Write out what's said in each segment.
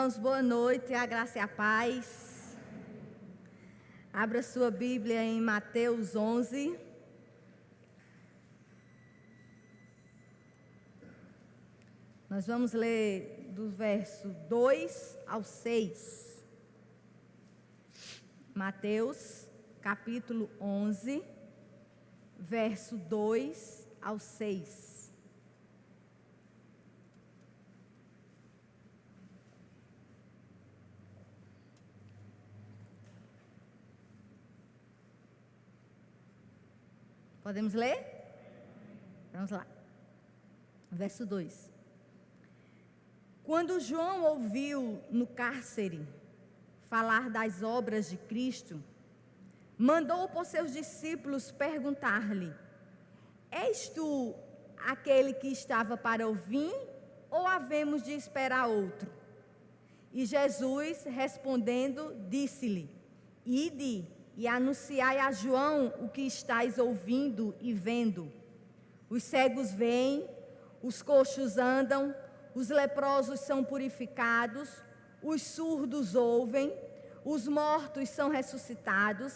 Irmãos, boa noite, a graça e a paz. Abra sua Bíblia em Mateus 11. Nós vamos ler do verso 2 ao 6. Mateus, capítulo 11, verso 2 ao 6. Podemos ler? Vamos lá. Verso 2. Quando João ouviu no cárcere falar das obras de Cristo, mandou por seus discípulos perguntar-lhe: És tu aquele que estava para vir, ou havemos de esperar outro? E Jesus, respondendo, disse-lhe: Ide e anunciai a João o que estáis ouvindo e vendo. Os cegos veem, os coxos andam, os leprosos são purificados, os surdos ouvem, os mortos são ressuscitados,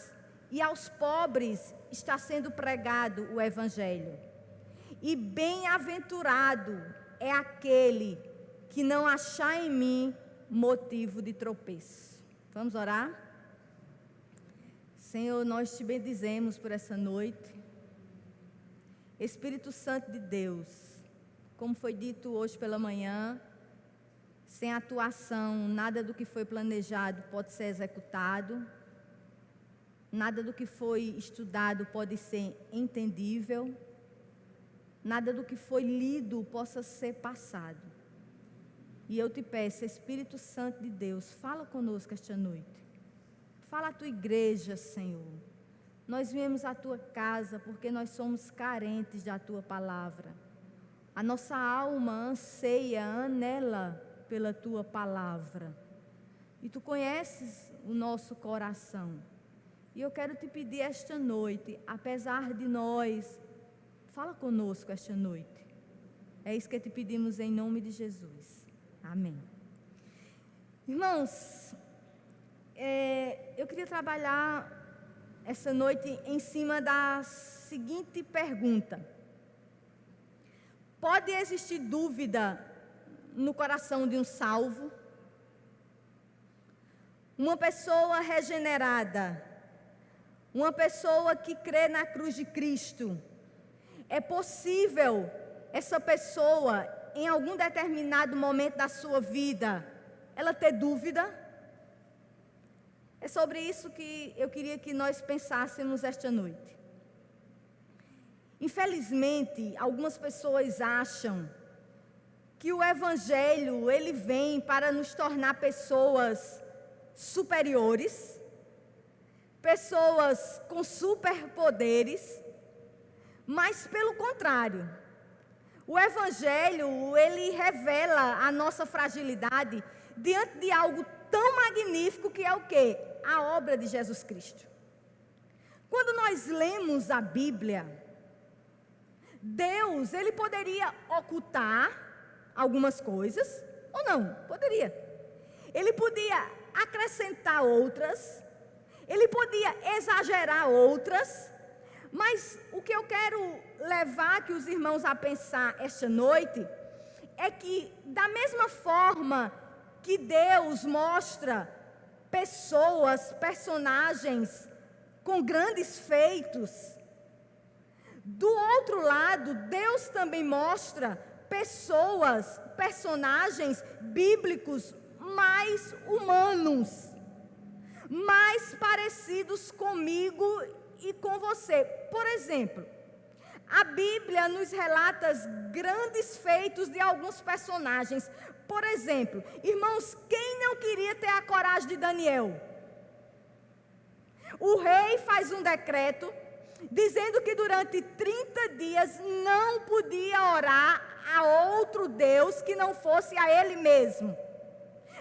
e aos pobres está sendo pregado o Evangelho. E bem-aventurado é aquele que não achar em mim motivo de tropeço. Vamos orar? Senhor, nós te bendizemos por essa noite. Espírito Santo de Deus, como foi dito hoje pela manhã, sem atuação, nada do que foi planejado pode ser executado, nada do que foi estudado pode ser entendível, nada do que foi lido possa ser passado. E eu te peço, Espírito Santo de Deus, fala conosco esta noite. Fala à tua igreja, Senhor. Nós viemos à tua casa porque nós somos carentes da tua palavra. A nossa alma anseia, anela pela tua palavra. E tu conheces o nosso coração. E eu quero te pedir esta noite, apesar de nós, fala conosco esta noite. É isso que te pedimos em nome de Jesus. Amém. Irmãos, eu queria trabalhar essa noite em cima da seguinte pergunta: pode existir dúvida no coração de um salvo? Uma pessoa regenerada, uma pessoa que crê na cruz de Cristo, é possível essa pessoa, em algum determinado momento da sua vida, ela ter dúvida? É sobre isso que eu queria que nós pensássemos esta noite. Infelizmente, algumas pessoas acham que o Evangelho, ele vem para nos tornar pessoas superiores, pessoas com superpoderes, mas pelo contrário, o Evangelho, ele revela a nossa fragilidade diante de algo tão magnífico que é o quê? A obra de Jesus Cristo. Quando nós lemos a Bíblia, Deus, ele poderia ocultar algumas coisas, ou não? Poderia. Ele podia acrescentar outras, ele podia exagerar outras, mas o que eu quero levar que os irmãos a pensar esta noite é que, da mesma forma que Deus mostra pessoas, personagens com grandes feitos, do outro lado, Deus também mostra pessoas, personagens bíblicos mais humanos, mais parecidos comigo e com você. Por exemplo, a Bíblia nos relata grandes feitos de alguns personagens. Por exemplo, irmãos, quem não queria ter a coragem de Daniel? O rei faz um decreto dizendo que durante 30 dias não podia orar a outro Deus que não fosse a ele mesmo.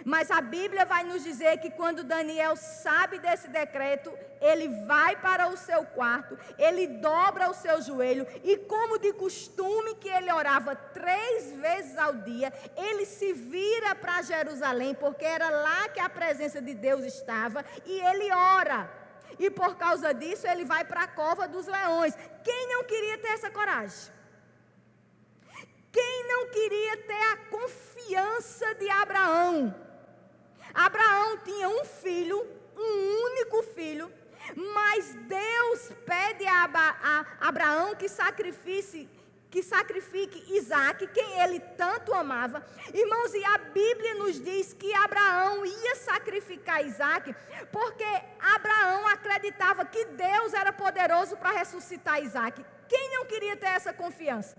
Mas a Bíblia vai nos dizer que quando Daniel sabe desse decreto, ele vai para o seu quarto, ele dobra o seu joelho e, como de costume que ele orava 3 vezes ao dia, ele se vira para Jerusalém, porque era lá que a presença de Deus estava, e ele ora. E por causa disso ele vai para a cova dos leões. Quem não queria ter essa coragem? Quem não queria ter a confiança de Abraão? Abraão tinha um filho, um único filho, mas Deus pede a Abraão que sacrifique Isaque, quem ele tanto amava. Irmãos, e a Bíblia nos diz que Abraão ia sacrificar Isaque, porque Abraão acreditava que Deus era poderoso para ressuscitar Isaque. Quem não queria ter essa confiança?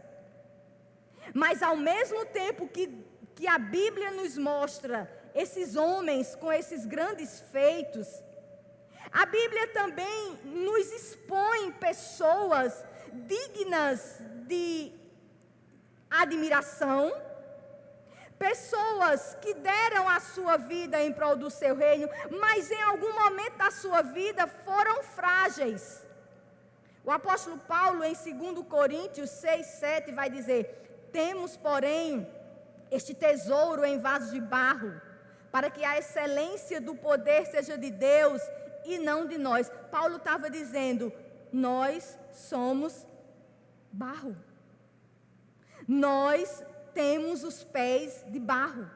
Mas ao mesmo tempo que a Bíblia nos mostra esses homens com esses grandes feitos, a Bíblia também nos expõe pessoas dignas de admiração, pessoas que deram a sua vida em prol do seu reino, mas em algum momento da sua vida foram frágeis. O apóstolo Paulo, em 2 Coríntios 6, 7, vai dizer: temos, porém, este tesouro em vasos de barro, para que a excelência do poder seja de Deus e não de nós. Paulo estava dizendo: nós somos barro. Nós temos os pés de barro.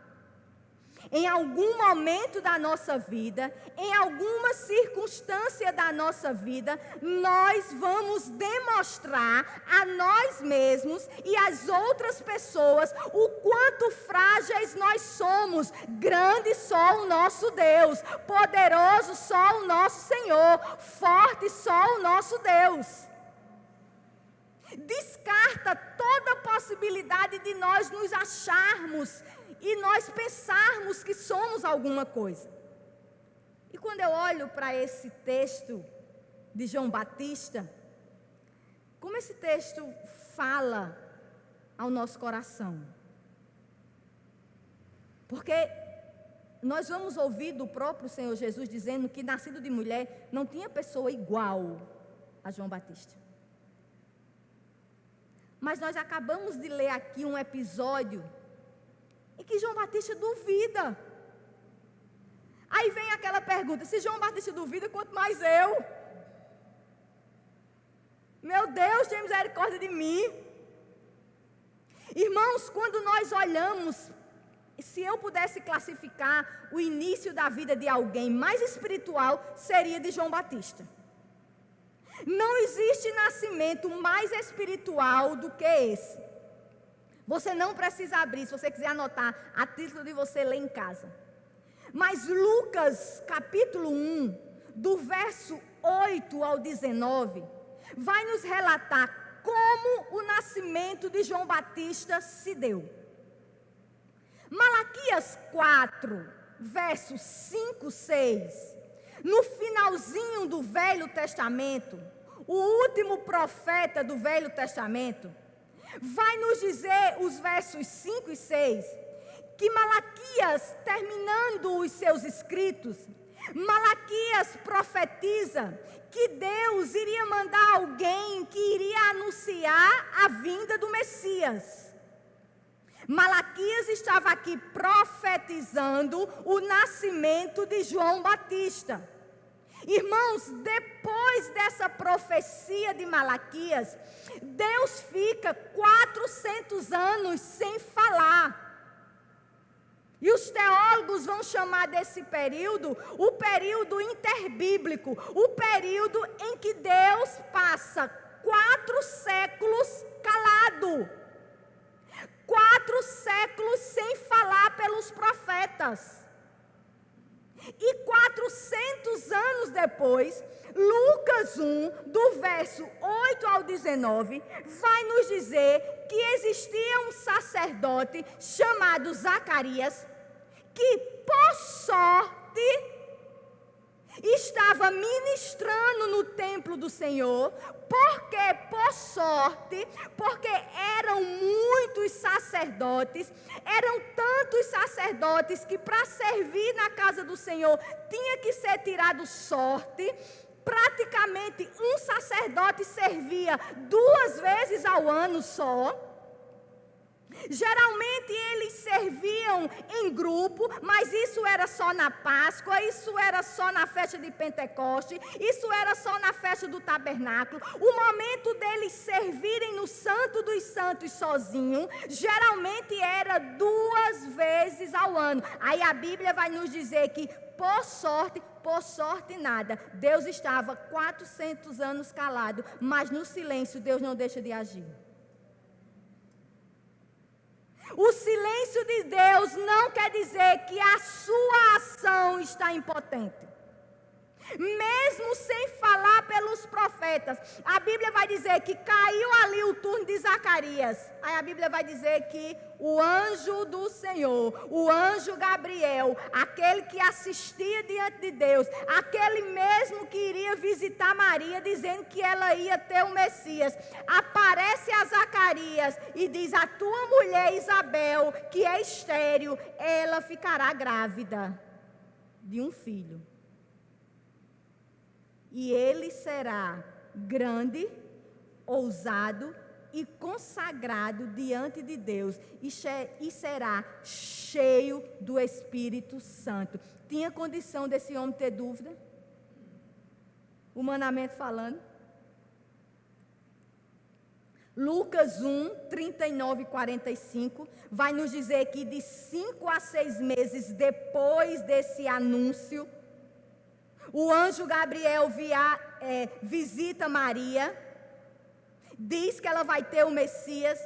Em algum momento da nossa vida, em alguma circunstância da nossa vida, nós vamos demonstrar a nós mesmos e às outras pessoas o quanto frágeis nós somos. Grande só o nosso Deus, poderoso só o nosso Senhor, forte só o nosso Deus. Descarta toda possibilidade de nós nos acharmos e nós pensarmos que somos alguma coisa. E quando eu olho para esse texto de João Batista, como esse texto fala ao nosso coração? Porque nós vamos ouvir do próprio Senhor Jesus dizendo que nascido de mulher não tinha pessoa igual a João Batista. Mas nós acabamos de ler aqui um episódio em que João Batista duvida. Aí vem aquela pergunta: se João Batista duvida, quanto mais eu? Meu Deus, tem misericórdia de mim. Irmãos, quando nós olhamos, se eu pudesse classificar o início da vida de alguém mais espiritual, seria de João Batista. Não existe nascimento mais espiritual do que esse. Você não precisa abrir, se você quiser anotar, a título de você ler em casa. Mas Lucas, capítulo 1, do verso 8 ao 19, vai nos relatar como o nascimento de João Batista se deu. Malaquias 4, versos 5, 6, no finalzinho do Velho Testamento, o último profeta do Velho Testamento, vai nos dizer, os versos 5 e 6, que Malaquias, terminando os seus escritos, Malaquias profetiza que Deus iria mandar alguém que iria anunciar a vinda do Messias. Malaquias estava aqui profetizando o nascimento de João Batista. Irmãos, depois dessa profecia de Malaquias, Deus fica 400 anos sem falar. E os teólogos vão chamar desse período o período interbíblico, o período em que Deus passa 4 séculos calado. 4 séculos sem falar pelos profetas. E 400 anos depois, Lucas 1, do verso 8 ao 19, vai nos dizer que existia um sacerdote chamado Zacarias, que por sorte estava ministrando no templo do Senhor. Por quê? Por sorte, porque eram muitos sacerdotes, eram tantos sacerdotes que para servir na casa do Senhor tinha que ser tirado sorte. praticamente um sacerdote servia 2 vezes ao ano só. Geralmente eles serviam em grupo, mas isso era só na Páscoa, isso era só na festa de Pentecoste, isso era só na festa do tabernáculo. O momento deles servirem no Santo dos Santos sozinho, geralmente era 2 vezes ao ano. Aí a Bíblia vai nos dizer que, por sorte nada, Deus estava 400 anos calado, mas no silêncio Deus não deixa de agir. O silêncio de Deus não quer dizer que a sua ação está impotente. Mesmo sem falar pelos profetas, a Bíblia vai dizer que caiu ali o turno de Zacarias. Aí a Bíblia vai dizer que o anjo do Senhor, o anjo Gabriel, aquele que assistia diante de Deus, aquele mesmo que iria visitar Maria, dizendo que ela ia ter o Messias, aparece a Zacarias e diz: a tua mulher Isabel, que é estéril, ela ficará grávida de um filho. E ele será grande, ousado e consagrado diante de Deus, e será cheio do Espírito Santo. Tinha condição desse homem ter dúvida? Humanamente falando. Lucas 1, 39 e 45, vai nos dizer que de 5 a 6 meses depois desse anúncio, o anjo Gabriel visita Maria, diz que ela vai ter o Messias,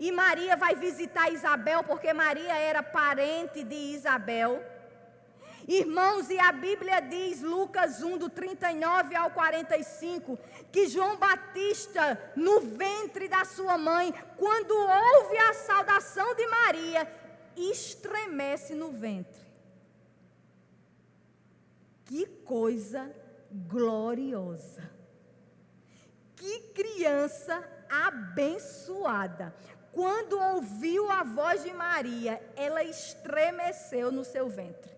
e Maria vai visitar Isabel, porque Maria era parente de Isabel. Irmãos, e a Bíblia diz, Lucas 1, do 39 ao 45, que João Batista, no ventre da sua mãe, quando ouve a saudação de Maria, estremece no ventre. Que coisa gloriosa! Que criança abençoada! Quando ouviu a voz de Maria, ela estremeceu no seu ventre.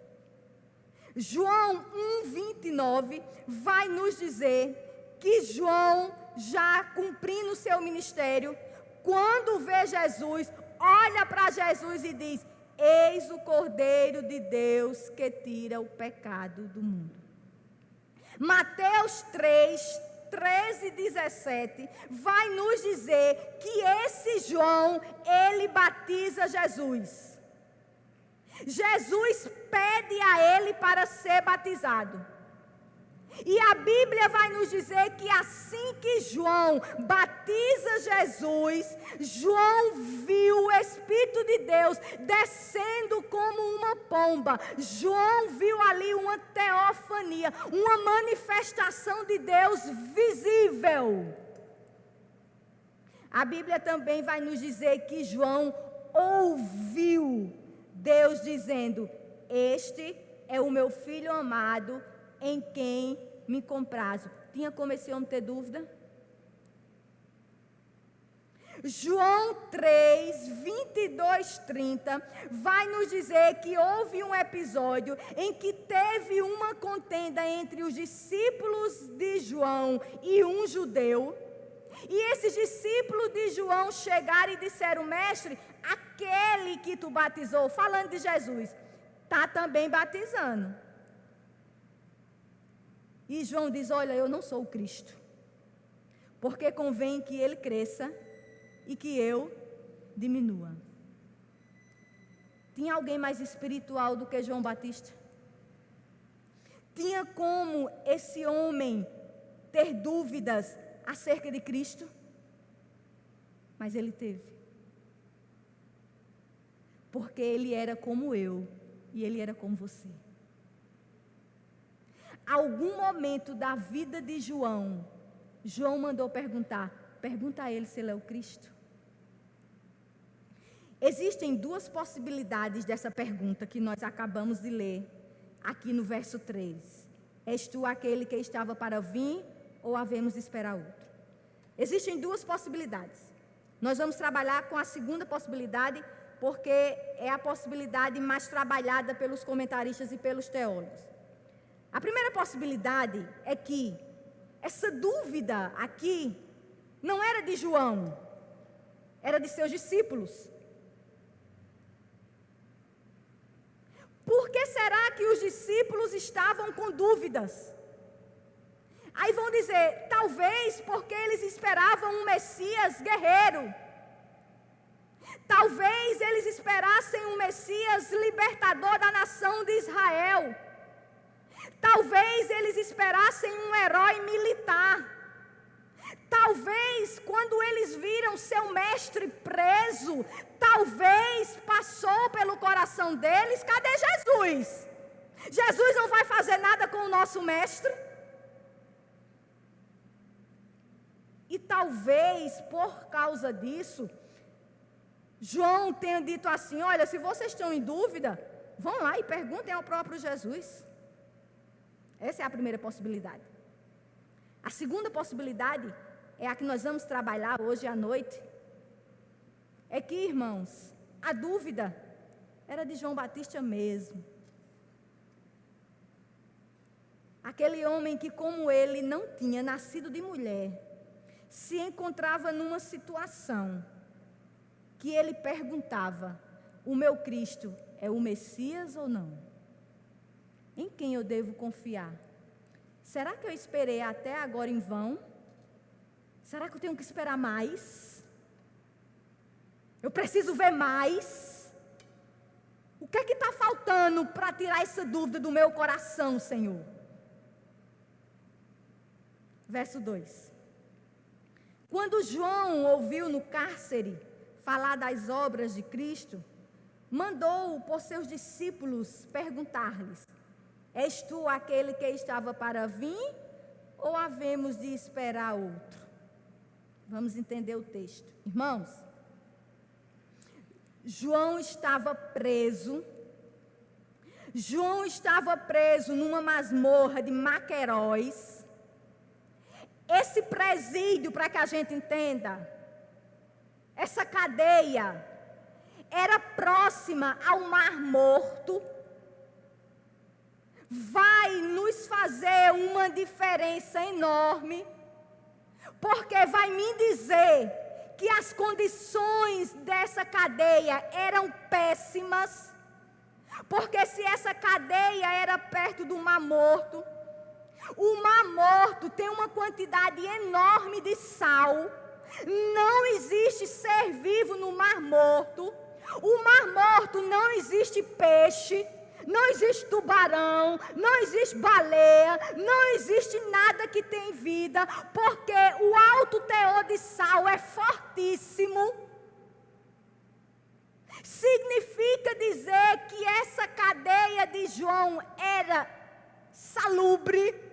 João 1,29 vai nos dizer que João, já cumprindo o seu ministério, quando vê Jesus, olha para Jesus e diz: eis o Cordeiro de Deus que tira o pecado do mundo. Mateus 3, 13 e 17 vai nos dizer que esse João, ele batiza Jesus. Jesus pede a ele para ser batizado. E a Bíblia vai nos dizer que assim que João batiza Jesus, João viu o Espírito de Deus descendo como uma pomba. João viu ali uma teofania, uma manifestação de Deus visível. A Bíblia também vai nos dizer que João ouviu Deus dizendo: este é o meu filho amado, em quem me comprazo. Tinha como esse homem ter dúvida? João 3, 22, 30 vai nos dizer que houve um episódio em que teve uma contenda entre os discípulos de João e um judeu. E esses discípulos de João chegaram e disseram: mestre, aquele que tu batizou, falando de Jesus, está também batizando. E João diz: olha, eu não sou o Cristo, porque convém que ele cresça e que eu diminua. Tinha alguém mais espiritual do que João Batista? Tinha como esse homem ter dúvidas acerca de Cristo? Mas ele teve. Porque ele era como eu e ele era como você. Algum momento da vida de João, João mandou pergunta a ele se ele é o Cristo. Existem 2 possibilidades dessa pergunta que nós acabamos de ler aqui no verso 3. És tu aquele que estava para vir ou havemos de esperar outro? Existem 2 possibilidades. Nós vamos trabalhar com a segunda possibilidade, porque é a possibilidade mais trabalhada pelos comentaristas e pelos teólogos. A primeira possibilidade é que essa dúvida aqui não era de João, era de seus discípulos. Por que será que os discípulos estavam com dúvidas? Aí vão dizer, talvez porque eles esperavam um Messias guerreiro. Talvez eles esperassem um Messias libertador da nação de Israel. Talvez eles esperassem um herói militar. Talvez, quando eles viram seu mestre preso, talvez passou pelo coração deles, cadê Jesus? Jesus não vai fazer nada com o nosso mestre? E talvez, por causa disso, João tenha dito assim, olha, se vocês estão em dúvida, vão lá e perguntem ao próprio Jesus. Essa é a primeira possibilidade. A segunda possibilidade é a que nós vamos trabalhar hoje à noite. É que, irmãos, a dúvida era de João Batista mesmo. Aquele homem que, como ele, não tinha nascido de mulher, se encontrava numa situação que ele perguntava, o meu Cristo é o Messias ou não? Em quem eu devo confiar? Será que eu esperei até agora em vão? Será que eu tenho que esperar mais? Eu preciso ver mais? O que é que está faltando para tirar essa dúvida do meu coração, Senhor? Verso 2. Quando João ouviu no cárcere falar das obras de Cristo, mandou por seus discípulos perguntar-lhes, és tu aquele que estava para vir ou havemos de esperar outro? Vamos entender o texto. Irmãos, João estava preso numa masmorra de Maqueróis. Esse presídio, para que a gente entenda, essa cadeia era próxima ao Mar Morto. Vai nos fazer uma diferença enorme, porque vai me dizer que as condições dessa cadeia eram péssimas, porque se essa cadeia era perto do Mar Morto, o Mar Morto tem uma quantidade enorme de sal, não existe ser vivo no Mar Morto, o Mar Morto não existe peixe, não existe tubarão, não existe baleia, não existe nada que tem vida, porque o alto teor de sal é fortíssimo. Significa dizer que essa cadeia de João era salubre,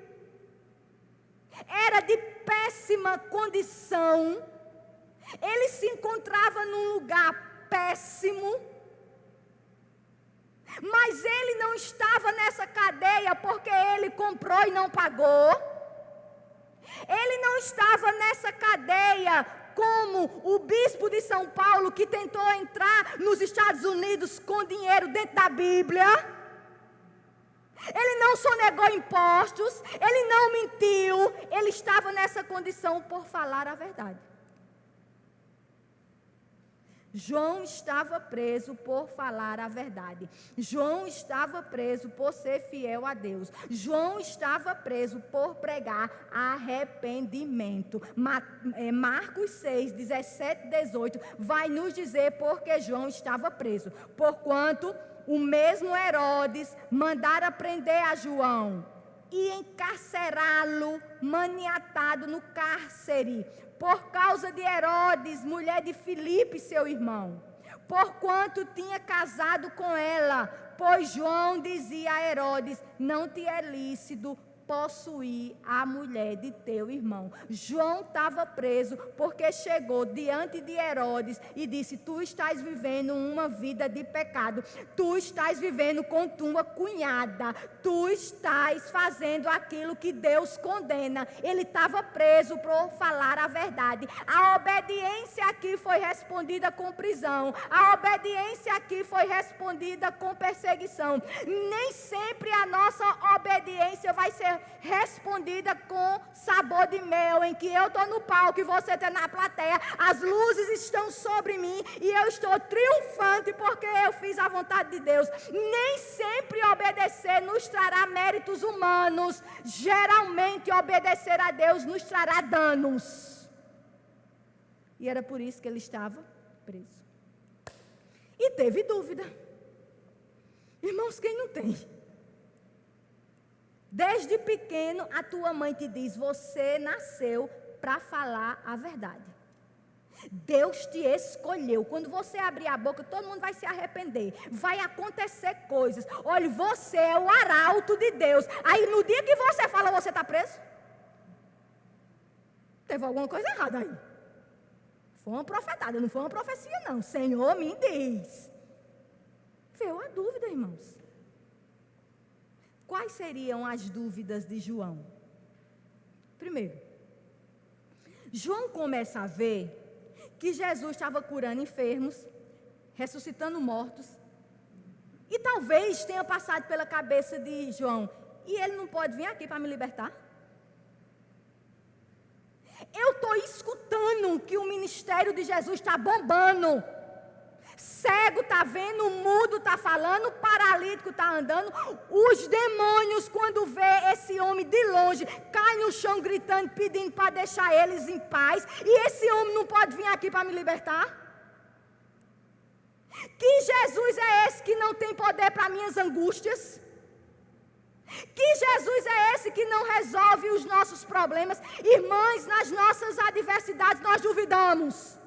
era de péssima condição, ele se encontrava num lugar péssimo. Mas ele não estava nessa cadeia porque ele comprou e não pagou. Ele não estava nessa cadeia como o bispo de São Paulo que tentou entrar nos Estados Unidos com dinheiro dentro da Bíblia. Ele não sonegou impostos, ele não mentiu, ele estava nessa condição por falar a verdade. João estava preso por falar a verdade. João estava preso por ser fiel a Deus. João estava preso por pregar arrependimento. Marcos 6, 17 e 18 vai nos dizer porque João estava preso. Porquanto o mesmo Herodes mandara prender a João e encarcerá-lo maniatado no cárcere, por causa de Herodes, mulher de Filipe, seu irmão, porquanto tinha casado com ela, pois João dizia a Herodes, não te é lícito possuir a mulher de teu irmão. João estava preso porque chegou diante de Herodes e disse, tu estás vivendo uma vida de pecado, tu estás vivendo com tua cunhada, tu estás fazendo aquilo que Deus condena. Ele estava preso por falar a verdade. A obediência aqui foi respondida com prisão, a obediência aqui foi respondida com perseguição. Nem sempre a nossa obediência vai ser respondida com sabor de mel, em que eu estou no palco e você está na plateia, as luzes estão sobre mim e eu estou triunfante porque eu fiz a vontade de Deus. Nem sempre obedecer nos trará méritos humanos, geralmente obedecer a Deus nos trará danos. E era por isso que ele estava preso. E teve dúvida. Irmãos, quem não tem? Desde pequeno, a tua mãe te diz, você nasceu para falar a verdade. Deus te escolheu. Quando você abrir a boca, todo mundo vai se arrepender. Vai acontecer coisas. Olha, você é o arauto de Deus. Aí, no dia que você fala, você está preso? Teve alguma coisa errada aí. Foi uma profetada, não foi uma profecia, não. Senhor, me diz. Veio a dúvida, irmãos. Quais seriam as dúvidas de João? Primeiro, João começa a ver que Jesus estava curando enfermos, ressuscitando mortos, e talvez tenha passado pela cabeça de João, e ele não pode vir aqui para me libertar? Eu estou escutando que o ministério de Jesus está bombando. Cego está vendo, mudo está falando, paralítico está andando. Os demônios, quando vê esse homem de longe, caem no chão gritando, pedindo para deixar eles em paz. E esse homem não pode vir aqui para me libertar? Que Jesus é esse que não tem poder para minhas angústias? Que Jesus é esse que não resolve os nossos problemas? Irmãs, nas nossas adversidades nós duvidamos.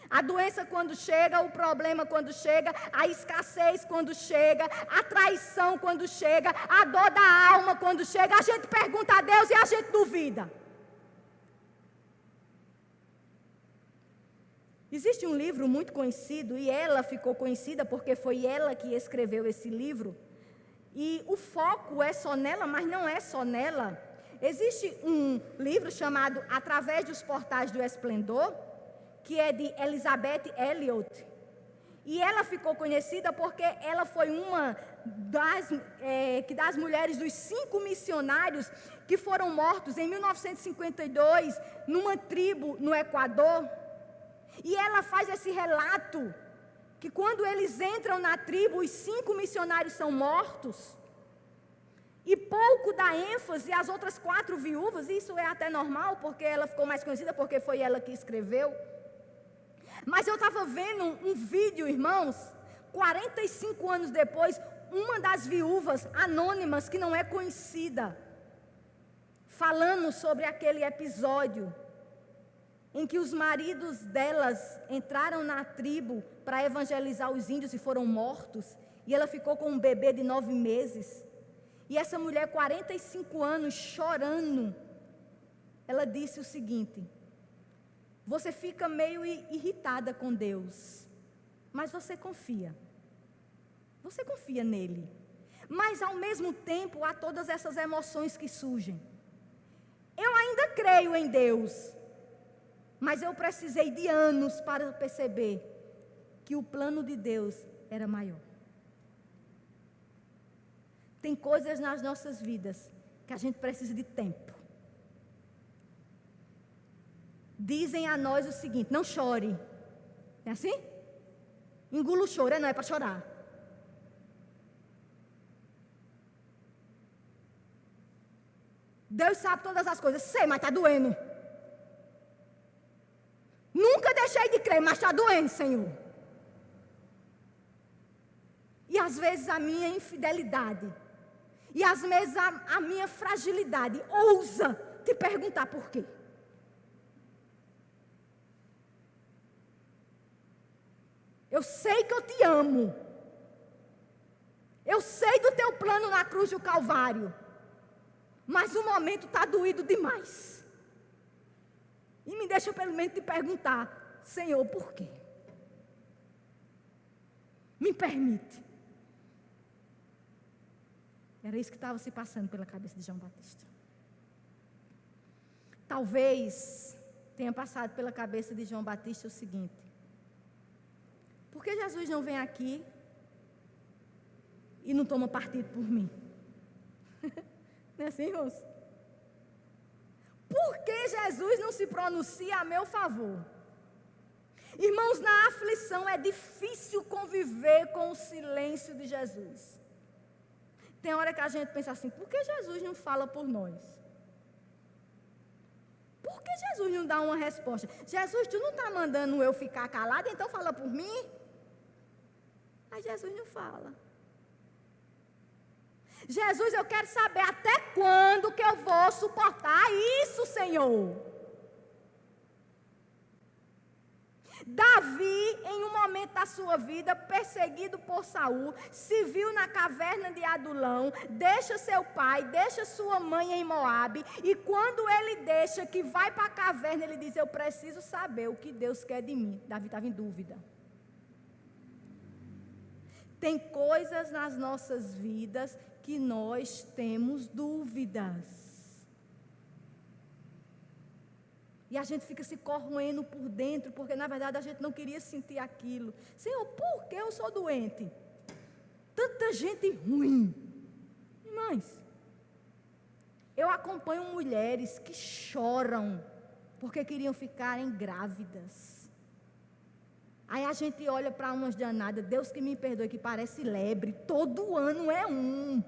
A doença quando chega, o problema quando chega, a escassez quando chega, a traição quando chega, a dor da alma quando chega, a gente pergunta a Deus e a gente duvida. Existe um livro muito conhecido, e ela ficou conhecida porque foi ela que escreveu esse livro, e o foco é só nela, mas não é só nela. Existe um livro chamado Através dos Portais do Esplendor, que é de Elizabeth Elliot, e ela ficou conhecida porque ela foi uma das mulheres dos 5 missionários que foram mortos em 1952, numa tribo no Equador, e ela faz esse relato, que quando eles entram na tribo, os 5 missionários são mortos, e pouco dá ênfase às outras 4 viúvas. Isso é até normal, porque ela ficou mais conhecida, porque foi ela que escreveu. Mas eu estava vendo um vídeo, irmãos, 45 anos depois, uma das viúvas anônimas, que não é conhecida, falando sobre aquele episódio, em que os maridos delas entraram na tribo para evangelizar os índios e foram mortos, e ela ficou com um bebê de 9 meses, e essa mulher, 45 anos, chorando, ela disse o seguinte: você fica meio irritada com Deus, mas você confia nele, mas ao mesmo tempo há todas essas emoções que surgem. Eu ainda creio em Deus, mas eu precisei de anos para perceber que o plano de Deus era maior. Tem coisas nas nossas vidas que a gente precisa de tempo. Dizem a nós o seguinte: não chore. É assim? Engula o choro, não é para chorar. Deus sabe todas as coisas. Sei, mas está doendo. Nunca deixei de crer, mas está doendo, Senhor. E às vezes a minha infidelidade, e às vezes a minha fragilidade, ousa te perguntar por quê. Eu sei que eu te amo. Eu sei do teu plano na cruz do Calvário. Mas o momento está doído demais. E me deixa pelo menos te perguntar: Senhor, por quê? Me permite. Era isso que estava se passando pela cabeça de João Batista. Talvez tenha passado pela cabeça de João Batista o seguinte: por que Jesus não vem aqui e não toma partido por mim? Não é assim, irmãos? Por que Jesus não se pronuncia a meu favor? Irmãos, na aflição é difícil conviver com o silêncio de Jesus. Tem hora que a gente pensa assim, por que Jesus não fala por nós? Por que Jesus não dá uma resposta? Jesus, tu não está mandando eu ficar calado, então fala por mim? Aí Jesus não fala. Jesus, eu quero saber até quando que eu vou suportar isso, Senhor. Davi, em um momento da sua vida, perseguido por Saul, se viu na caverna de Adulão, deixa seu pai, deixa sua mãe em Moabe, e quando ele deixa que vai para a caverna, ele diz, eu preciso saber o que Deus quer de mim. Davi estava em dúvida. Tem coisas nas nossas vidas que nós temos dúvidas. E a gente fica se corroendo por dentro, porque na verdade a gente não queria sentir aquilo. Senhor, por que eu sou doente? Tanta gente ruim. Irmãs, eu acompanho mulheres que choram porque queriam ficarem grávidas. Aí a gente olha para umas danadas, Deus que me perdoe, que parece lebre, todo ano é um.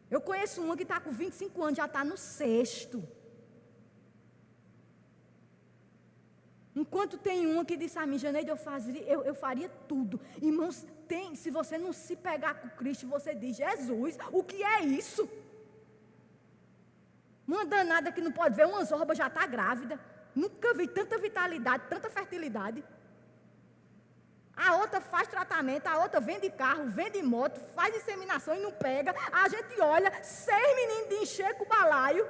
Eu conheço uma que está com 25 anos, já está no 6º. Enquanto tem uma que disse a mim, Janeide, eu faria tudo. Irmãos, se você não se pegar com Cristo, você diz, Jesus, o que é isso? Uma danada que não pode ver uma zorba já está grávida. Nunca vi tanta vitalidade, tanta fertilidade. A outra faz tratamento, a outra vende carro, vende moto, faz inseminação e não pega. A gente olha, 6 meninos de encher com o balaio.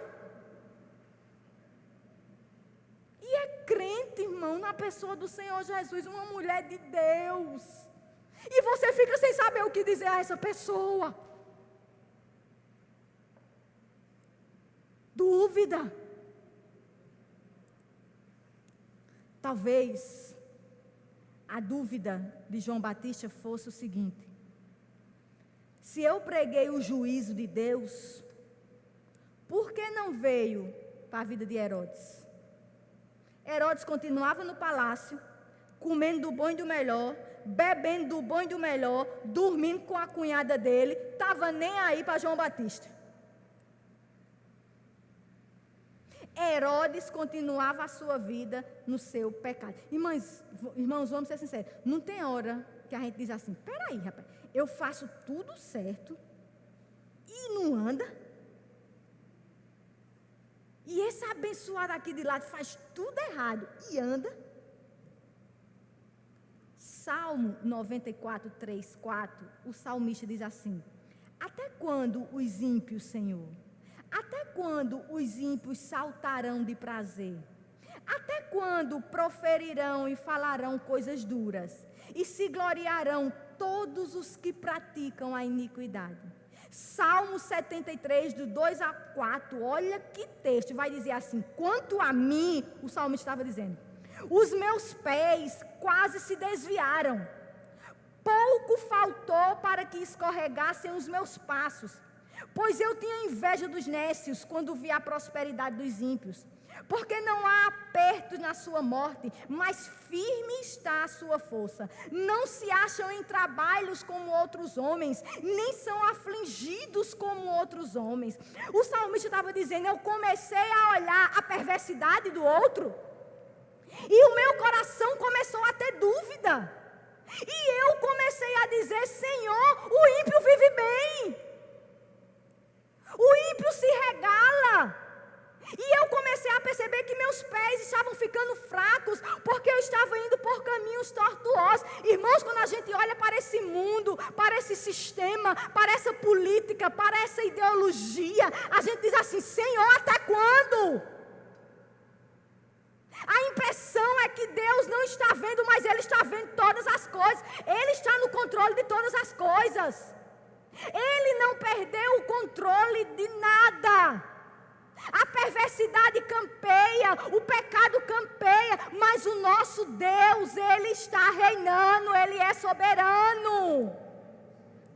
E é crente, irmão, na pessoa do Senhor Jesus, uma mulher de Deus. E você fica sem saber o que dizer a essa pessoa. Dúvida. Talvez a dúvida de João Batista fosse o seguinte: se eu preguei o juízo de Deus, por que não veio para a vida de Herodes? Herodes continuava no palácio, comendo do bom e do melhor, bebendo do bom e do melhor, dormindo com a cunhada dele, estava nem aí para João Batista. Herodes continuava a sua vida no seu pecado. Irmãos, vamos ser sinceros, não tem hora que a gente diz assim, peraí, rapaz, eu faço tudo certo e não anda? E esse abençoado aqui de lado faz tudo errado e anda? Salmo 94, 3, 4, o salmista diz assim, até quando os ímpios, Senhor? Até quando os ímpios saltarão de prazer? Até quando proferirão e falarão coisas duras? E se gloriarão todos os que praticam a iniquidade? Salmo 73, do 2 a 4, olha que texto, vai dizer assim, quanto a mim, o salmista estava dizendo, os meus pés quase se desviaram, pouco faltou para que escorregassem os meus passos, pois eu tinha inveja dos nécios quando vi a prosperidade dos ímpios, porque não há aperto na sua morte, mas firme está a sua força. Não se acham em trabalhos como outros homens, nem são afligidos como outros homens. O salmista estava dizendo, eu comecei a olhar a perversidade do outro, e o meu coração começou a ter dúvida, e eu comecei a dizer, Senhor, o ímpio vive bem, o ímpio se regala. E eu comecei a perceber que meus pés estavam ficando fracos, porque eu estava indo por caminhos tortuosos. Irmãos, quando a gente olha para esse mundo, para esse sistema, para essa política, para essa ideologia, a gente diz assim, Senhor, até quando? A impressão é que Deus não está vendo, mas Ele está vendo todas as coisas. Ele está no controle de todas as coisas. Ele não perdeu o controle de nada. A perversidade campeia, o pecado campeia, mas o nosso Deus, Ele está reinando, Ele é soberano.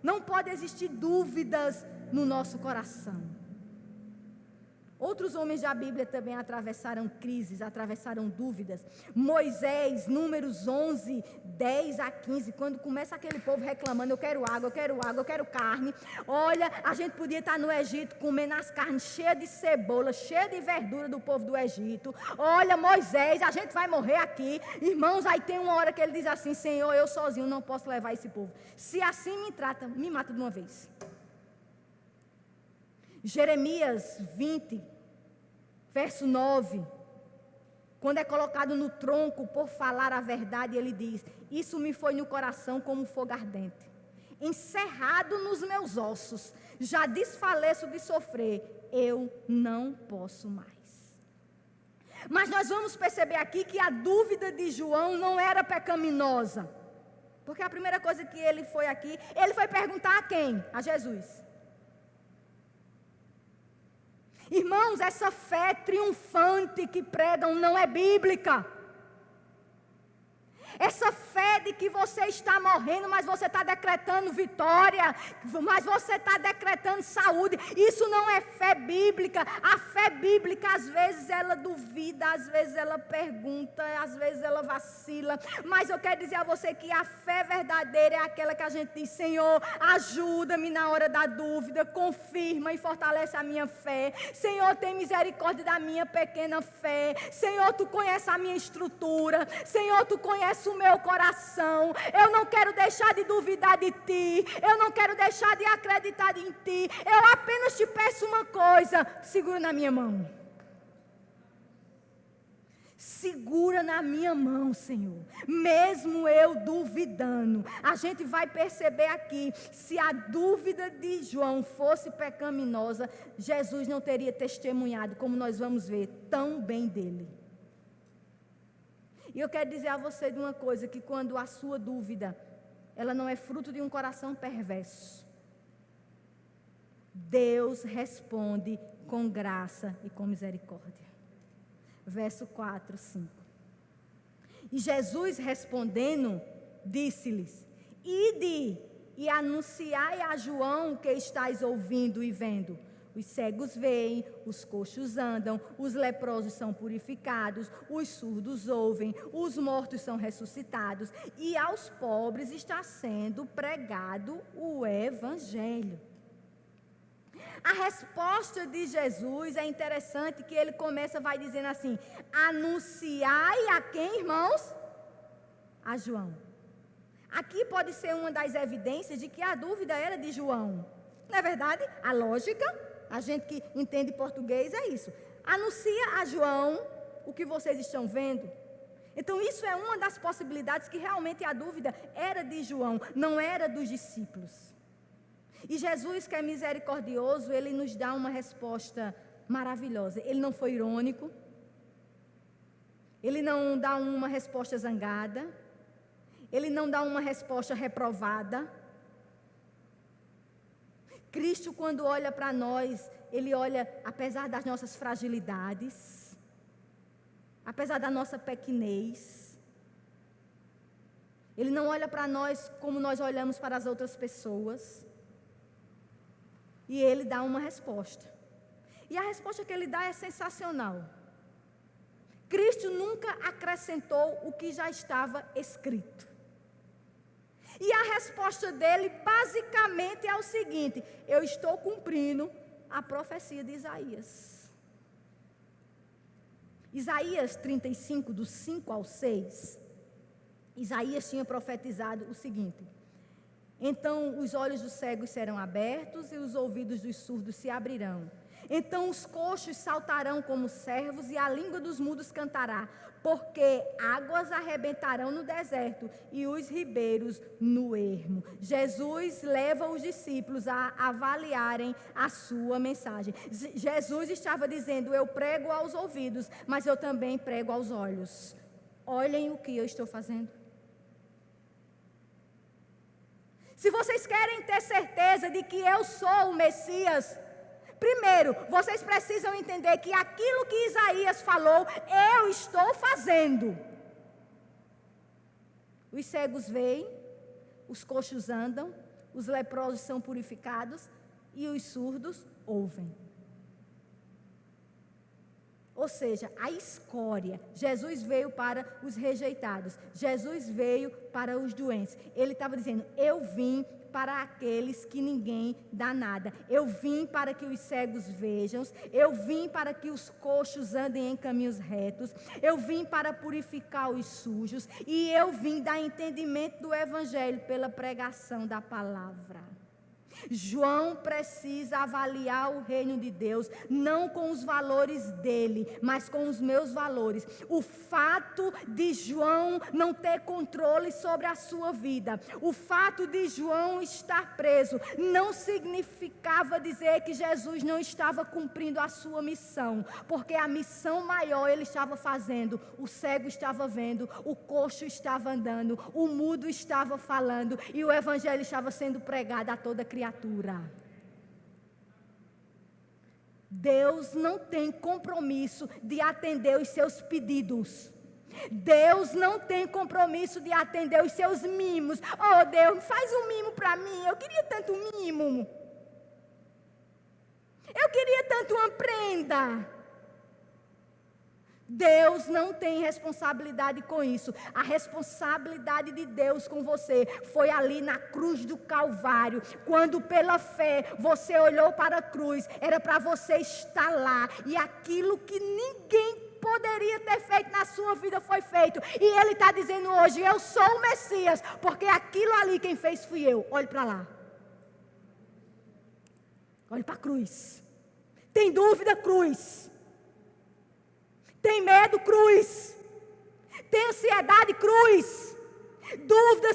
Não pode existir dúvidas no nosso coração. Outros homens da Bíblia também atravessaram crises, atravessaram dúvidas. Moisés, Números 11, 10 a 15, quando começa aquele povo reclamando, eu quero água, eu quero água, eu quero carne. Olha, a gente podia estar no Egito comendo as carnes cheias de cebola, cheias de verdura do povo do Egito. Olha, Moisés, a gente vai morrer aqui. Irmãos, aí tem uma hora que ele diz assim, Senhor, eu sozinho não posso levar esse povo. Se assim me trata, me mata de uma vez. Jeremias 20, verso 9, quando é colocado no tronco por falar a verdade, ele diz, isso me foi no coração como fogo ardente, encerrado nos meus ossos, já desfaleço de sofrer, eu não posso mais. Mas nós vamos perceber aqui que a dúvida de João não era pecaminosa, porque a primeira coisa que ele foi aqui, ele foi perguntar a quem? A Jesus. Irmãos, essa fé triunfante que pregam não é bíblica. Essa fé de que você está morrendo, mas você está decretando vitória, mas você está decretando saúde, isso não é fé bíblica. A fé bíblica, às vezes ela duvida, às vezes ela pergunta, às vezes ela vacila, mas eu quero dizer a você que a fé verdadeira é aquela que a gente diz, Senhor, ajuda-me na hora da dúvida, confirma e fortalece a minha fé. Senhor, tem misericórdia da minha pequena fé. Senhor, Tu conheces a minha estrutura. Senhor, Tu conheces o meu coração. Eu não quero deixar de duvidar de Ti. Eu não quero deixar de acreditar em Ti. Eu apenas Te peço uma coisa: segura na minha mão. Segura na minha mão, Senhor. Mesmo eu duvidando. A gente vai perceber aqui, se a dúvida de João fosse pecaminosa, Jesus não teria testemunhado, como nós vamos ver, tão bem dele. E eu quero dizer a você de uma coisa, que quando a sua dúvida, ela não é fruto de um coração perverso, Deus responde com graça e com misericórdia. Verso 4, 5. E Jesus respondendo, disse-lhes, ide e anunciai a João o que estáis ouvindo e vendo. Os cegos veem, os coxos andam, os leprosos são purificados, os surdos ouvem, os mortos são ressuscitados, e aos pobres está sendo pregado o Evangelho. A resposta de Jesus é interessante, que ele vai dizendo assim, anunciai a quem, irmãos? A João. Aqui pode ser uma das evidências de que a dúvida era de João. Não é verdade? A lógica, a gente que entende português é isso. Anuncia a João o que vocês estão vendo. Então isso é uma das possibilidades, que realmente a dúvida era de João, não era dos discípulos. E Jesus, que é misericordioso, ele nos dá uma resposta maravilhosa. Ele não foi irônico, ele não dá uma resposta zangada, ele não dá uma resposta reprovada. Cristo, quando olha para nós, ele olha, apesar das nossas fragilidades, apesar da nossa pequenez, ele não olha para nós como nós olhamos para as outras pessoas. E ele dá uma resposta. E a resposta que ele dá é sensacional. Cristo nunca acrescentou o que já estava escrito. E a resposta dele basicamente é o seguinte: eu estou cumprindo a profecia de Isaías. Isaías 35, do 5 ao 6. Isaías tinha profetizado o seguinte: então os olhos dos cegos serão abertos e os ouvidos dos surdos se abrirão. Então os coxos saltarão como servos e a língua dos mudos cantará, porque águas arrebentarão no deserto e os ribeiros no ermo. Jesus leva os discípulos a avaliarem a sua mensagem. Jesus estava dizendo, eu prego aos ouvidos, mas eu também prego aos olhos. Olhem o que eu estou fazendo. Se vocês querem ter certeza de que eu sou o Messias, primeiro, vocês precisam entender que aquilo que Isaías falou, eu estou fazendo. Os cegos veem, os coxos andam, os leprosos são purificados, e os surdos ouvem. Ou seja, a escória. Jesus veio para os rejeitados. Jesus veio para os doentes. Ele estava dizendo, eu vim para aqueles que ninguém dá nada. Eu vim para que os cegos vejam. Eu vim para que os coxos andem em caminhos retos. Eu vim para purificar os sujos. E eu vim dar entendimento do evangelho pela pregação da palavra. João precisa avaliar o reino de Deus, não com os valores dele, mas com os meus valores. O fato de João não ter controle sobre a sua vida, o fato de João estar preso, não significava dizer que Jesus não estava cumprindo a sua missão, porque a missão maior ele estava fazendo. O cego estava vendo, o coxo estava andando, o mudo estava falando, e o evangelho estava sendo pregado a toda criatura. Deus não tem compromisso de atender os seus pedidos. Deus não tem compromisso de atender os seus mimos. Oh Deus, faz um mimo para mim, eu queria tanto um mimo. Eu queria tanto uma prenda. Deus não tem responsabilidade com isso. A responsabilidade de Deus com você foi ali na cruz do Calvário. Quando pela fé você olhou para a cruz, era para você estar lá. E aquilo que ninguém poderia ter feito na sua vida foi feito. E Ele está dizendo hoje, eu sou o Messias, porque aquilo ali quem fez fui eu. Olhe para lá. Olhe para a cruz. Tem dúvida, cruz. Tem medo, cruz. Tem ansiedade, cruz. Dúvida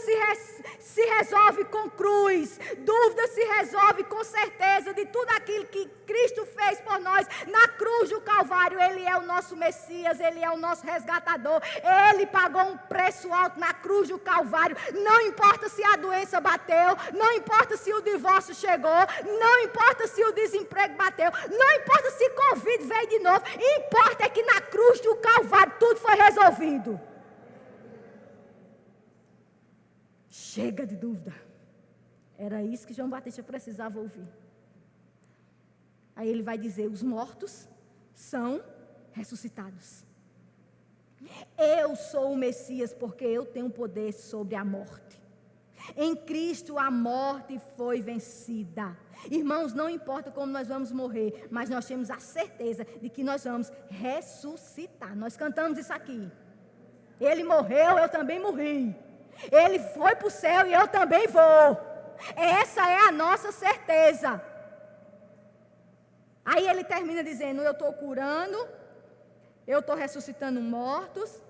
se resolve com cruz. Dúvida se resolve com certeza de tudo aquilo que Cristo fez por nós na cruz do Calvário. Ele é o nosso Messias, Ele é o nosso resgatador. Ele pagou um preço alto na cruz do Calvário. Não importa se a doença bateu, não importa se o divórcio chegou, não importa se o desemprego bateu, não importa se Covid veio de novo, importa é que na cruz do Calvário tudo foi resolvido. Chega de dúvida. Era isso que João Batista precisava ouvir. Aí ele vai dizer, os mortos são ressuscitados. Eu sou o Messias porque eu tenho poder sobre a morte. Em Cristo a morte foi vencida. Irmãos, não importa como nós vamos morrer, mas nós temos a certeza de que nós vamos ressuscitar. Nós cantamos isso aqui. Ele morreu, eu também morri. Ele foi para o céu e eu também vou. Essa é a nossa certeza. Aí ele termina dizendo, eu estou curando, eu estou ressuscitando mortos,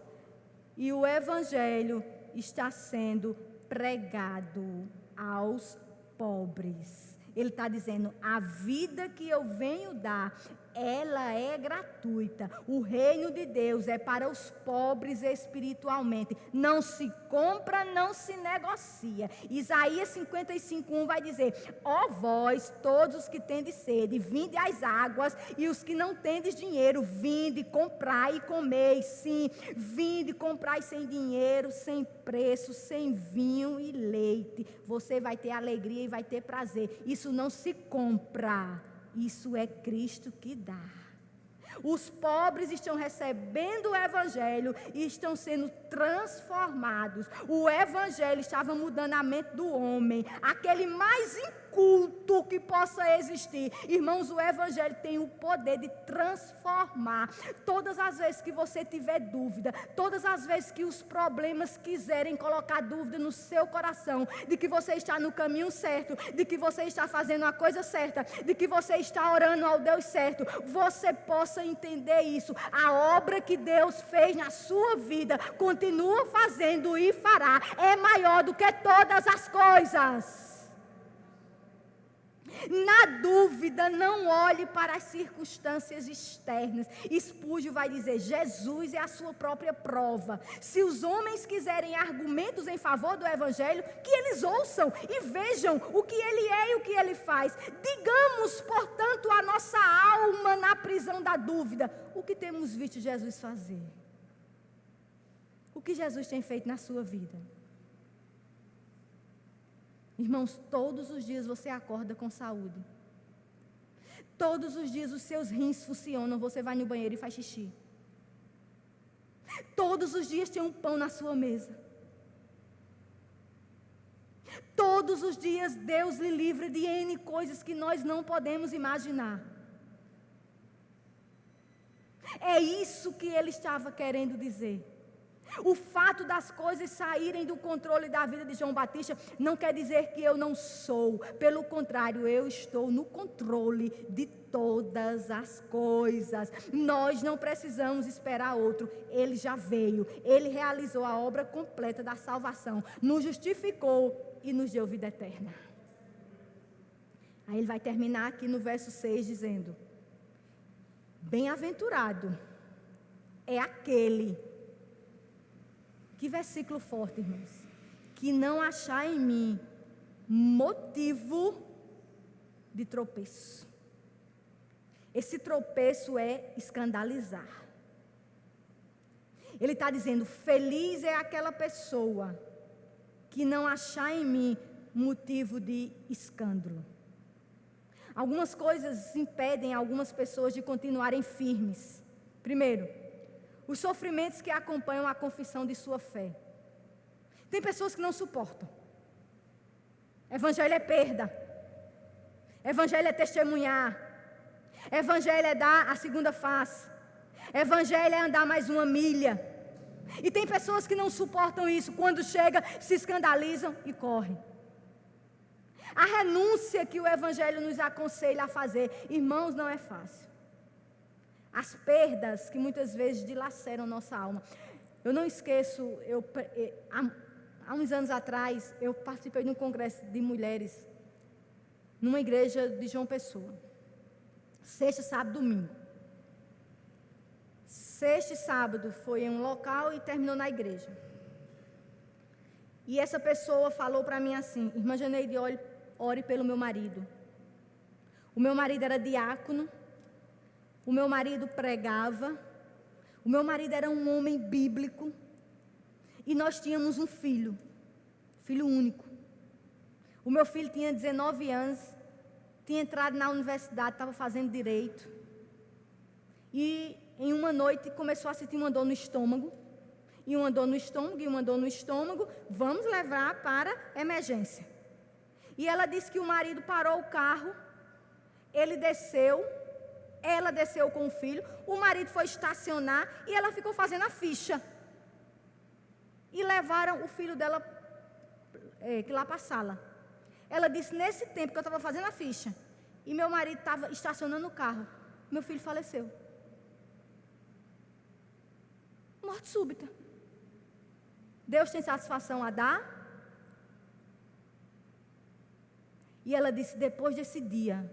e o evangelho está sendo pregado aos pobres. Ele está dizendo, a vida que eu venho dar, ela é gratuita. O reino de Deus é para os pobres espiritualmente. Não se compra, não se negocia. Isaías 55:1 vai dizer, ó vós, todos os que tendes sede, vinde às águas, e os que não tendes dinheiro, vinde, comprai e comei. Sim, vinde, comprai sem dinheiro, sem preço, sem vinho e leite. Você vai ter alegria e vai ter prazer. Isso não se compra. Isso é Cristo que dá. Os pobres estão recebendo o evangelho e estão sendo transformados. O evangelho estava mudando a mente do homem, aquele mais inculto que possa existir. Irmãos, o evangelho tem o poder de transformar. Todas as vezes que você tiver dúvida, todas as vezes que os problemas quiserem colocar dúvida no seu coração, de que você está no caminho certo, de que você está fazendo a coisa certa, de que você está orando ao Deus certo, você possa entender isso. A obra que Deus fez na sua vida, continua fazendo e fará, é maior do que todas as coisas. Na dúvida, não olhe para as circunstâncias externas. Spurgeon vai dizer, Jesus é a sua própria prova. Se os homens quiserem argumentos em favor do evangelho, que eles ouçam e vejam o que ele é e o que ele faz. Digamos, portanto, a nossa alma na prisão da dúvida, o que temos visto Jesus fazer? O que Jesus tem feito na sua vida? Irmãos, todos os dias você acorda com saúde. Todos os dias os seus rins funcionam, você vai no banheiro e faz xixi. Todos os dias tem um pão na sua mesa. Todos os dias Deus lhe livra de N coisas que nós não podemos imaginar. É isso que ele estava querendo dizer. O fato das coisas saírem do controle da vida de João Batista não quer dizer que eu não sou. Pelo contrário, eu estou no controle de todas as coisas. Nós não precisamos esperar outro. Ele já veio. Ele realizou a obra completa da salvação. Nos justificou e nos deu vida eterna. Aí ele vai terminar aqui no verso 6 dizendo: bem-aventurado é aquele... Que versículo forte, irmãos. Que não achar em mim motivo de tropeço. Esse tropeço é escandalizar. Ele está dizendo: feliz é aquela pessoa que não achar em mim motivo de escândalo. Algumas coisas impedem algumas pessoas de continuarem firmes. Primeiro, os sofrimentos que acompanham a confissão de sua fé. Tem pessoas que não suportam. Evangelho é perda. Evangelho é testemunhar. Evangelho é dar a segunda face. Evangelho é andar mais uma milha. E tem pessoas que não suportam isso. Quando chega, se escandalizam e correm. A renúncia que o Evangelho nos aconselha a fazer, irmãos, não é fácil. As perdas que muitas vezes dilaceram nossa alma. Eu não esqueço, há uns anos atrás, eu participei de um congresso de mulheres, numa igreja de João Pessoa. Sexta, sábado, domingo. Sexta e sábado foi em um local e terminou na igreja. E essa pessoa falou para mim assim: irmã Janeide, ore pelo meu marido. O meu marido era diácono. O meu marido pregava, o meu marido era um homem bíblico, e nós tínhamos um filho único. O meu filho tinha 19 anos, tinha entrado na universidade, estava fazendo direito, e em uma noite começou a sentir uma dor no estômago, e uma dor no estômago, e uma dor no estômago, vamos levar para emergência. E ela disse que o marido parou o carro, ele desceu, ela desceu com o filho, o marido foi estacionar e ela ficou fazendo a ficha. E levaram o filho dela lá para a sala. Ela disse: nesse tempo que eu estava fazendo a ficha e meu marido estava estacionando o carro, meu filho faleceu. Morte súbita. Deus tem satisfação a dar? E ela disse: depois desse dia,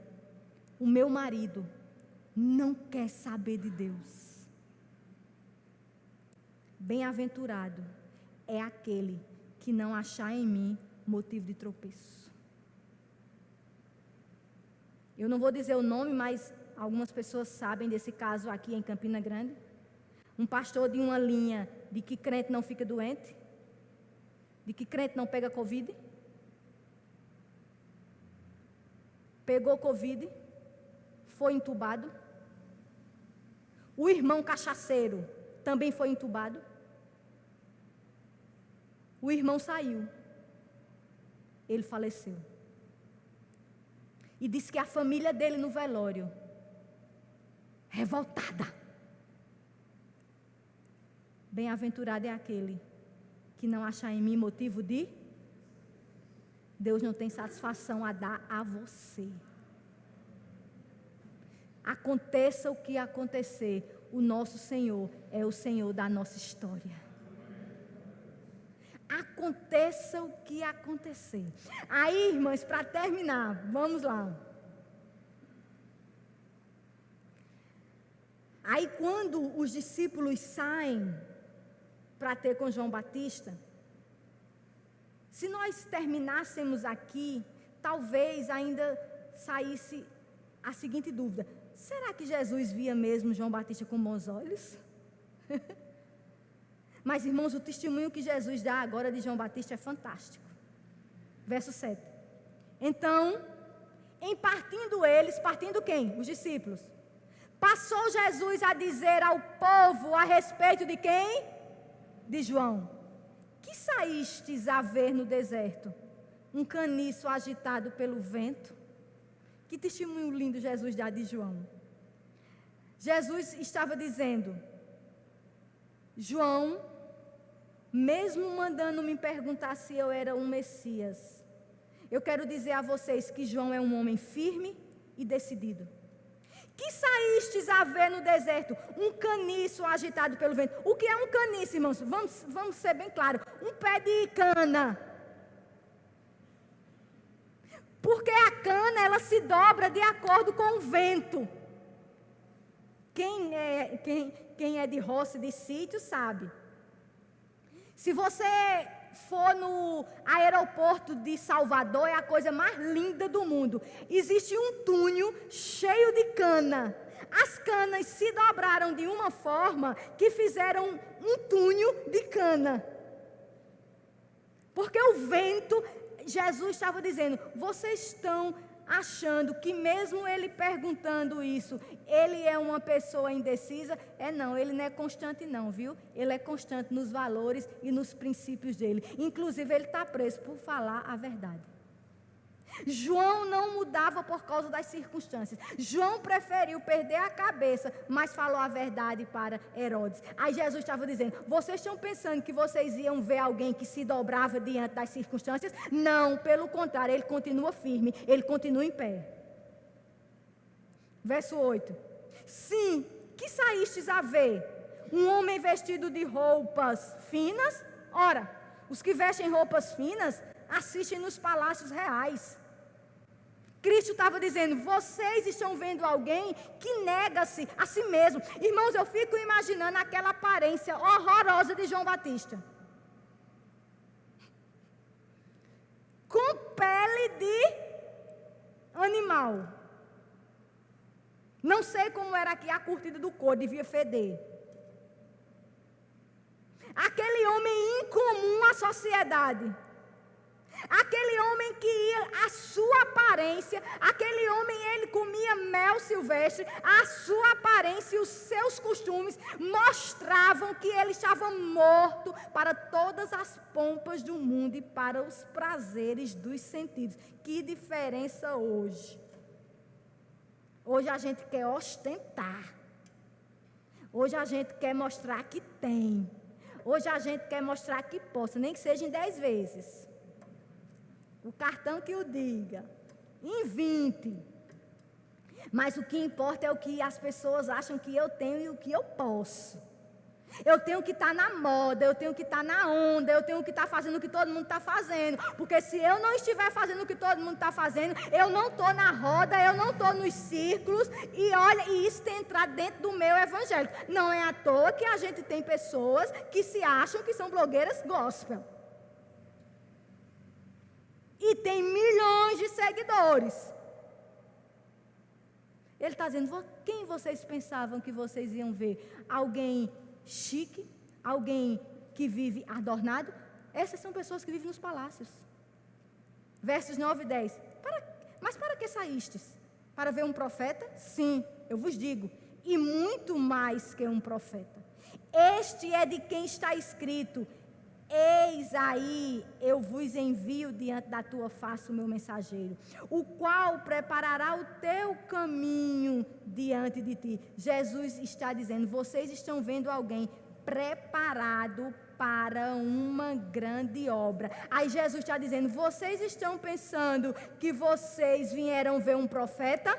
o meu marido não quer saber de Deus. Bem-aventurado é aquele que não achar em mim motivo de tropeço. Eu não vou dizer o nome, mas algumas pessoas sabem desse caso aqui em Campina Grande. Um pastor de uma linha de que crente não fica doente, de que crente não pega Covid. Pegou Covid, foi entubado. O irmão cachaceiro também foi entubado. O irmão saiu. Ele faleceu. E disse que a família dele no velório, revoltada. Bem-aventurado é aquele que não achar em mim motivo de... Deus não tem satisfação a dar a você. Aconteça o que acontecer, o nosso Senhor é o Senhor da nossa história. Aconteça o que acontecer. Aí, irmãs, para terminar, vamos lá. Aí, quando os discípulos saem para ter com João Batista, se nós terminássemos aqui, talvez ainda saísse a seguinte dúvida: será que Jesus via mesmo João Batista com bons olhos? Mas, irmãos, o testemunho que Jesus dá agora de João Batista é fantástico. Verso 7. Então, em partindo quem? Os discípulos. Passou Jesus a dizer ao povo a respeito de quem? De João. Que saístes a ver no deserto? Um caniço agitado pelo vento? Que testemunho lindo Jesus dá de João. Jesus estava dizendo, João, mesmo mandando me perguntar se eu era um Messias, eu quero dizer a vocês que João é um homem firme e decidido. Que saístes a ver no deserto? Um caniço agitado pelo vento. O que é um caniço, irmãos? Vamos ser bem claros. Um pé de cana. Porque a cana, ela se dobra de acordo com o vento. Quem é de roça, de sítio, sabe. Se você for no aeroporto de Salvador, é a coisa mais linda do mundo. Existe um túnel cheio de cana. As canas se dobraram de uma forma que fizeram um túnel de cana. Porque o vento, Jesus estava dizendo, vocês estão achando que mesmo ele perguntando isso, ele é uma pessoa indecisa? Não, ele não é constante não, viu? Ele é constante nos valores e nos princípios dele. Inclusive, ele está preso por falar a verdade. João não mudava por causa das circunstâncias. João preferiu perder a cabeça, mas falou a verdade para Herodes. Aí Jesus estava dizendo, vocês estão pensando que vocês iam ver alguém que se dobrava diante das circunstâncias? Não, pelo contrário, ele continua firme, ele continua em pé. Verso 8. Sim, que saístes a ver? Um homem vestido de roupas finas? Ora, os que vestem roupas finas assistem nos palácios reais. Cristo estava dizendo, vocês estão vendo alguém que nega-se a si mesmo. Irmãos, eu fico imaginando aquela aparência horrorosa de João Batista. Com pele de animal. Não sei como era aqui a curtida do couro, devia feder. Aquele homem incomum à sociedade. Aquele homem que ia, a sua aparência, aquele homem, ele comia mel silvestre, a sua aparência e os seus costumes mostravam que ele estava morto para todas as pompas do mundo e para os prazeres dos sentidos. Que diferença hoje? Hoje a gente quer ostentar. Hoje a gente quer mostrar que tem. Hoje a gente quer mostrar que possa, nem que seja em 10 vezes. O cartão que o diga, em 20. Mas o que importa é o que as pessoas acham que eu tenho e o que eu posso. Eu tenho que estar na moda, eu tenho que estar na onda, eu tenho que estar fazendo o que todo mundo está fazendo. Porque se eu não estiver fazendo o que todo mundo está fazendo, eu não estou na roda, eu não estou nos círculos. E olha, e isso tem entrado dentro do meu evangélico. Não é à toa que a gente tem pessoas que se acham que são blogueiras gospel. E tem milhões de seguidores. Ele está dizendo, quem vocês pensavam que vocês iam ver? Alguém chique? Alguém que vive adornado? Essas são pessoas que vivem nos palácios. Versos 9 e 10. Mas para que saístes? Para ver um profeta? Sim, eu vos digo. E muito mais que um profeta. Este é de quem está escrito, eis aí, eu vos envio diante da tua face o meu mensageiro, o qual preparará o teu caminho diante de ti. Jesus está dizendo, vocês estão vendo alguém preparado para uma grande obra. Aí Jesus está dizendo, vocês estão pensando que vocês vieram ver um profeta?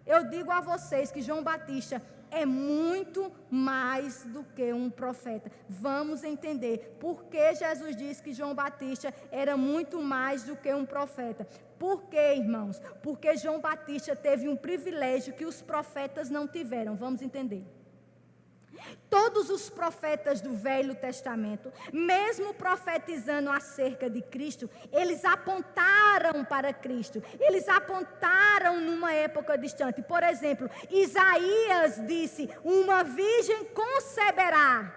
Eu digo a vocês que João Batista é muito mais do que um profeta. Vamos entender por que Jesus disse que João Batista era muito mais do que um profeta. Por quê, irmãos? Porque João Batista teve um privilégio que os profetas não tiveram. Vamos entender. Todos os profetas do Velho Testamento, mesmo profetizando acerca de Cristo, eles apontaram para Cristo, eles apontaram numa época distante. Por exemplo, Isaías disse, uma virgem conceberá.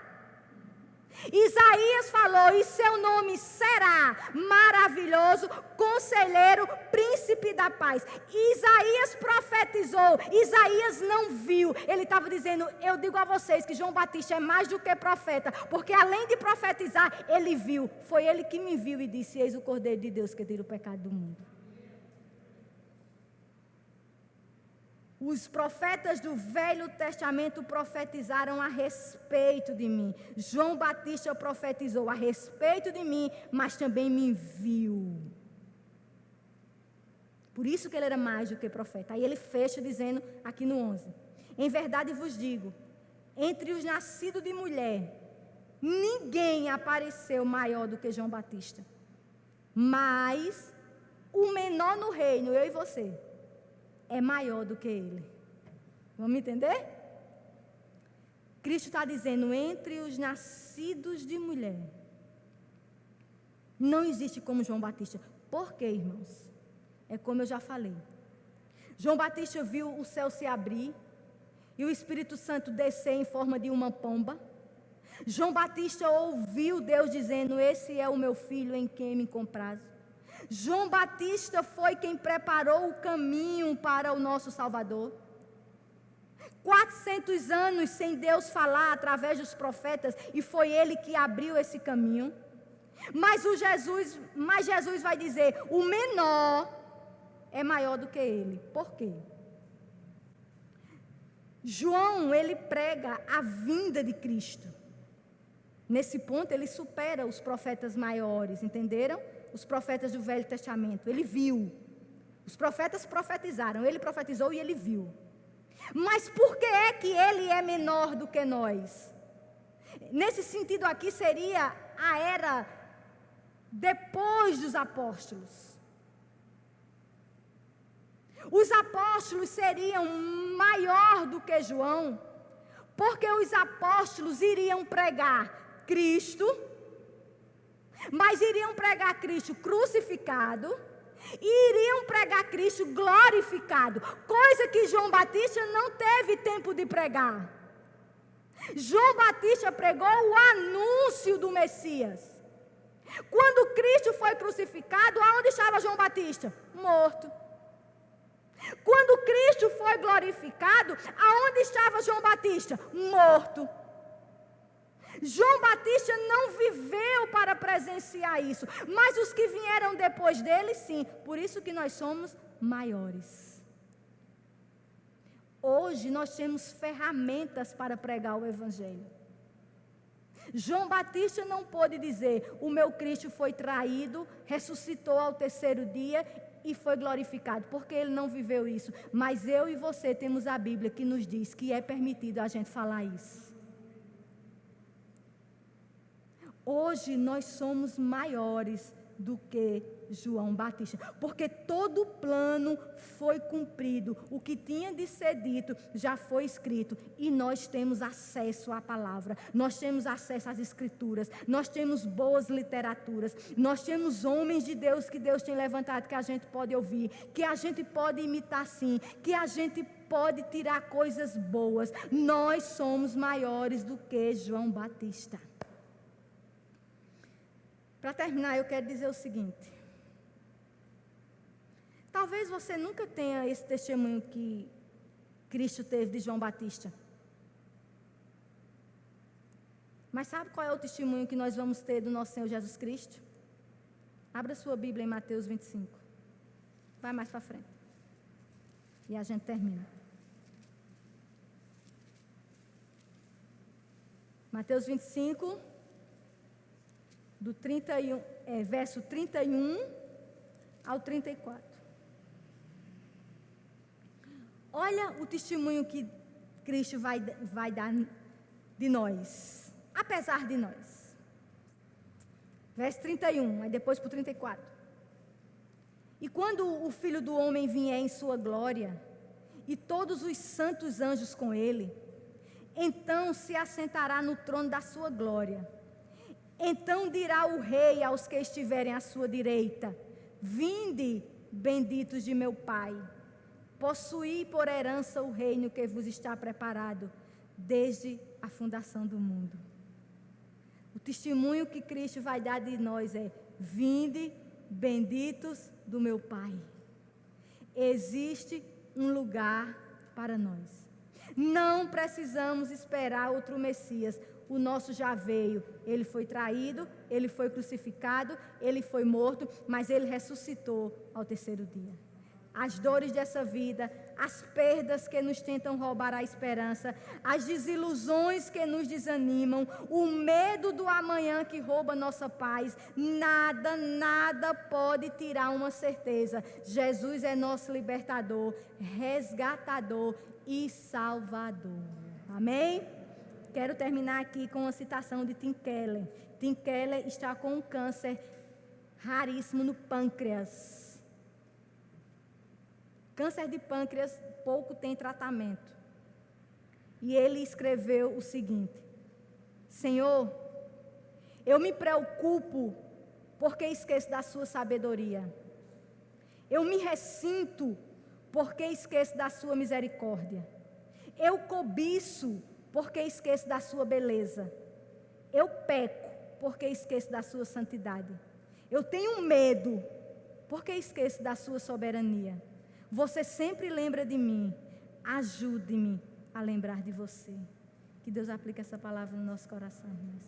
Isaías falou, e seu nome será maravilhoso, conselheiro, príncipe da paz. Isaías profetizou, Isaías não viu. Ele estava dizendo, eu digo a vocês que João Batista é mais do que profeta, porque além de profetizar, ele viu. Foi ele que me viu e disse, eis o Cordeiro de Deus que tira o pecado do mundo. Os profetas do Velho Testamento profetizaram a respeito de mim. João Batista profetizou a respeito de mim, mas também me viu. Por isso que ele era mais do que profeta. Aí ele fecha dizendo aqui no 11. Em verdade vos digo, entre os nascidos de mulher, ninguém apareceu maior do que João Batista. Mas o menor no reino, eu e você, é maior do que ele. Vamos entender? Cristo está dizendo, entre os nascidos de mulher, não existe como João Batista. Por quê, irmãos? É como eu já falei. João Batista viu o céu se abrir e o Espírito Santo descer em forma de uma pomba. João Batista ouviu Deus dizendo, esse é o meu filho em quem me comprazo. João Batista foi quem preparou o caminho para o nosso Salvador. 400 anos sem Deus falar através dos profetas, e foi ele que abriu esse caminho. Mas Jesus vai dizer, o menor é maior do que ele. Por quê? João, ele prega a vinda de Cristo. Nesse ponto, ele supera os profetas maiores, entenderam? Os profetas do Velho Testamento, ele viu. Os profetas profetizaram, ele profetizou e ele viu. Mas por que é que ele é menor do que nós? Nesse sentido aqui seria a era depois dos apóstolos. Os apóstolos seriam maior do que João, porque os apóstolos iriam pregar Cristo, mas iriam pregar Cristo crucificado e iriam pregar Cristo glorificado, coisa que João Batista não teve tempo de pregar. João Batista pregou o anúncio do Messias. Quando Cristo foi crucificado, aonde estava João Batista? Morto. Quando Cristo foi glorificado, aonde estava João Batista? Morto. João Batista não viveu para presenciar isso, mas os que vieram depois dele, sim. Por isso que nós somos maiores. Hoje nós temos ferramentas para pregar o Evangelho. João Batista não pôde dizer, o meu Cristo foi traído, ressuscitou ao terceiro dia e foi glorificado, porque ele não viveu isso. Mas eu e você temos a Bíblia que nos diz que é permitido a gente falar isso. Hoje nós somos maiores do que João Batista, porque todo o plano foi cumprido, o que tinha de ser dito já foi escrito, e nós temos acesso à palavra, nós temos acesso às escrituras, nós temos boas literaturas, nós temos homens de Deus que Deus tem levantado que a gente pode ouvir, que a gente pode imitar sim, que a gente pode tirar coisas boas. Nós somos maiores do que João Batista. Para terminar, eu quero dizer o seguinte. Talvez você nunca tenha esse testemunho que Cristo teve de João Batista. Mas sabe qual é o testemunho que nós vamos ter do nosso Senhor Jesus Cristo? Abra sua Bíblia em Mateus 25. Vai mais para frente. E a gente termina. Mateus 25... do 31, verso 31 ao 34. Olha o testemunho que Cristo vai dar de nós, apesar de nós. Verso 31, aí depois para o 34. E quando o Filho do Homem vier em sua glória, e todos os santos anjos com ele, então se assentará no trono da sua glória. Então dirá o rei aos que estiverem à sua direita, vinde, benditos de meu Pai, possuí por herança o reino que vos está preparado desde a fundação do mundo. O testemunho que Cristo vai dar de nós é: vinde, benditos do meu Pai. Existe um lugar para nós. Não precisamos esperar outro Messias. O nosso já veio. Ele foi traído, ele foi crucificado, ele foi morto, mas ele ressuscitou ao terceiro dia. As dores dessa vida, as perdas que nos tentam roubar a esperança, as desilusões que nos desanimam, o medo do amanhã que rouba nossa paz, nada pode tirar uma certeza: Jesus é nosso libertador, resgatador e salvador. Amém? Quero terminar aqui com uma citação de Tim Keller. Tim Keller está com um câncer raríssimo no pâncreas. Câncer de pâncreas pouco tem tratamento. E ele escreveu o seguinte: Senhor, eu me preocupo porque esqueço da sua sabedoria. Eu me ressinto porque esqueço da sua misericórdia. Eu cobiço porque esqueço da sua beleza. Eu peco porque esqueço da sua santidade. Eu tenho medo porque esqueço da sua soberania. Você sempre lembra de mim. Ajude-me a lembrar de você. Que Deus aplique essa palavra no nosso coração, irmãos.